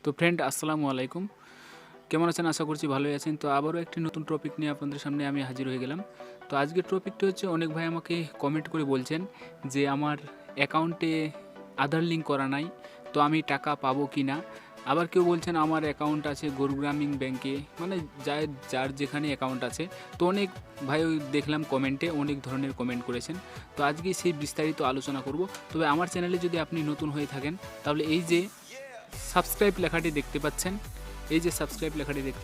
তো ফ্রেন্ড আসসালামু আলাইকুম, কেমন আছেন? আশা করছি ভালোই আছেন। তো আবারও একটি নতুন টপিক নিয়ে আপনাদের সামনে আমি হাজির হয়ে গেলাম। তো আজকের টপিকটি হচ্ছে, অনেক ভাই আমাকে কমেন্ট করে বলছেন যে আমার অ্যাকাউন্টে আধার লিঙ্ক করা নাই, তো আমি টাকা পাবো কি না। আবার কেউ বলছেন আমার অ্যাকাউন্ট আছে গরু গ্রামীণ ব্যাংকে, মানে যার যেখানে অ্যাকাউন্ট আছে। তো অনেক ভাই দেখলাম কমেন্টে অনেক ধরনের কমেন্ট করেছেন। তো আজকে সেই বিস্তারিত আলোচনা করব। তবে আমার চ্যানেলে যদি আপনি নতুন হয়ে থাকেন, তাহলে এই যে সাবস্ক্রাইব লেখাটি দেখতে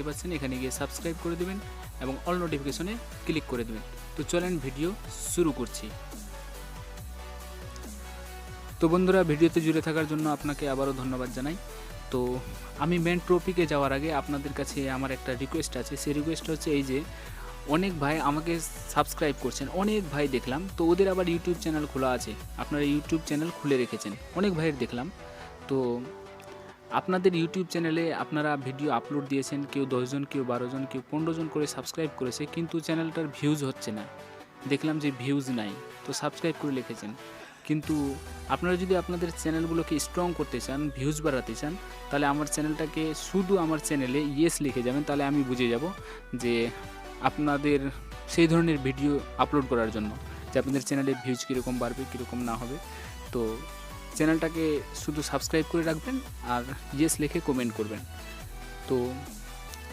পাচ্ছেন, এখানে গিয়ে সাবস্ক্রাইব করে দেবেন এবং অল নোটিফিকেশনে ক্লিক করে দেবেন। তো চলেন ভিডিও শুরু করছি। তো বন্ধুরা, ভিডিওতে জুড়ে থাকার জন্য আপনাকে আবারও ধন্যবাদ জানাই। তো আমি মেন টপিকে যাওয়ার আগে আপনাদের কাছে আমার একটা রিকোয়েস্ট আছে। সেই রিকোয়েস্টটা হচ্ছে এই যে, অনেক ভাই আমাকে সাবস্ক্রাইব করছেন, অনেক ভাই দেখলাম তো ওদের আবার ইউটিউব চ্যানেল খোলা আছে, আপনারা ইউটিউব চ্যানেল খুলে রেখেছেন, অনেক ভাইয়ের দেখলাম। তো আপনাদের ইউটিউব চ্যানেলে আপনারা ভিডিও আপলোড দিয়েছেন, কেউ 10 জন, কেউ 12 জন, কেউ 15 জন করে সাবস্ক্রাইব করেছে, কিন্তু চ্যানেলটার ভিউজ হচ্ছে না। দেখলাম যে ভিউজ নাই, তো সাবস্ক্রাইব করে লিখেছেন। কিন্তু আপনারা যদি আপনাদের চ্যানেলগুলোকে স্ট্রং করতে চান, ভিউজ বাড়াতে চান, তাহলে আমার চ্যানেলটাকে শুধু আমার চ্যানেলে ইয়েস লিখে যাবেন, তাহলে আমি বুঝে যাব যে আপনাদের সেই ধরনের ভিডিও আপলোড করার জন্য, যে আপনাদের চ্যানেলে ভিউজ কীরকম বাড়বে, কীরকম না হবে। তো চ্যানেলটাকে শুধু সাবস্ক্রাইব করে রাখবেন আর ইয়েস লিখে কমেন্ট করবেন। তো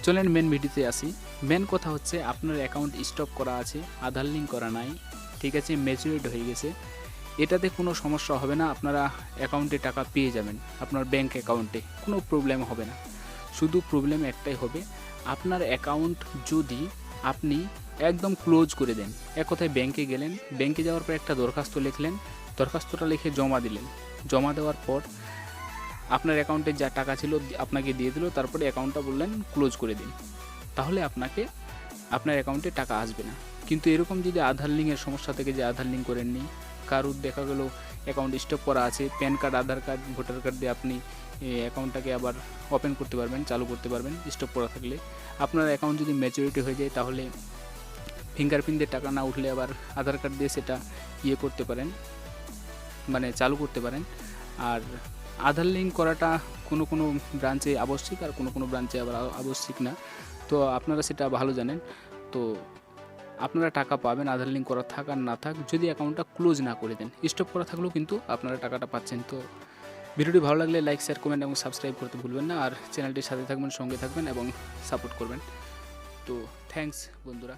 চলেন মেন ভিডিওতে আসি। মেন কথা হচ্ছে, আপনার অ্যাকাউন্ট স্টপ করা আছে, আধার লিঙ্ক করা নাই, ঠিক আছে, ম্যাচুরিটি হয়ে গেছে, এটাতে কোনো সমস্যা হবে না। আপনারা অ্যাকাউন্টে টাকা পেয়ে যাবেন, আপনার ব্যাঙ্ক অ্যাকাউন্টে কোনো প্রবলেম হবে না। শুধু প্রবলেম একটাই হবে, আপনার অ্যাকাউন্ট যদি আপনি একদম ক্লোজ করে দেন। এক কথায় ব্যাংকে গেলেন, ব্যাংকে যাওয়ার পর একটা দরখাস্ত লিখলেন, দরখাস্তটা লিখে জমা দিলেন, জমা দেওয়ার পর আপনার অ্যাকাউন্টে যা টাকা ছিল আপনাকে দিয়ে দিল, তারপরে অ্যাকাউন্টটা বললেন ক্লোজ করে দিন, তাহলে আপনার অ্যাকাউন্টে টাকা আসবে না। কিন্তু এরকম যদি আধার লিঙ্কের সমস্যা থেকে, যে আধার লিঙ্ক করেননি, কারুর দেখা গেল অ্যাকাউন্ট স্টপ করা আছে, প্যান কার্ড, আধার কার্ড, ভোটার কার্ড দিয়ে আপনি অ্যাকাউন্টটাকে আবার ওপেন করতে পারবেন, চালু করতে পারবেন। স্টপ করা থাকলে আপনার অ্যাকাউন্ট যদি ম্যাচুরিটি হয়ে যায়, তাহলে ফিঙ্গারপ্রিন্ট দিয়ে টাকা না উঠলে আবার আধার কার্ড দিয়ে সেটা করতে পারেন, মানে চালু করতে পারেন। আর আধার লিঙ্ক করাটা কোনো কোনো ব্রাঞ্চে আবশ্যিক, আর কোনো কোনো ব্রাঞ্চে আবার আবশ্যিক না। তো আপনারা সেটা ভালো জানেন। তো আপনারা টাকা পাবেন, আধার লিঙ্ক করা থাক আর না থাক, যদি অ্যাকাউন্টটা ক্লোজ না করে দেন। স্টপ করা থাকলেও কিন্তু আপনারা টাকাটা পাচ্ছেন। তো ভিডিওটি ভালো লাগলে লাইক, শেয়ার, কমেন্ট এবং সাবস্ক্রাইব করতে ভুলবেন না। আর চ্যানেলটির সাথে থাকবেন, সঙ্গে থাকবেন এবং সাপোর্ট করবেন। তো থ্যাঙ্কস বন্ধুরা।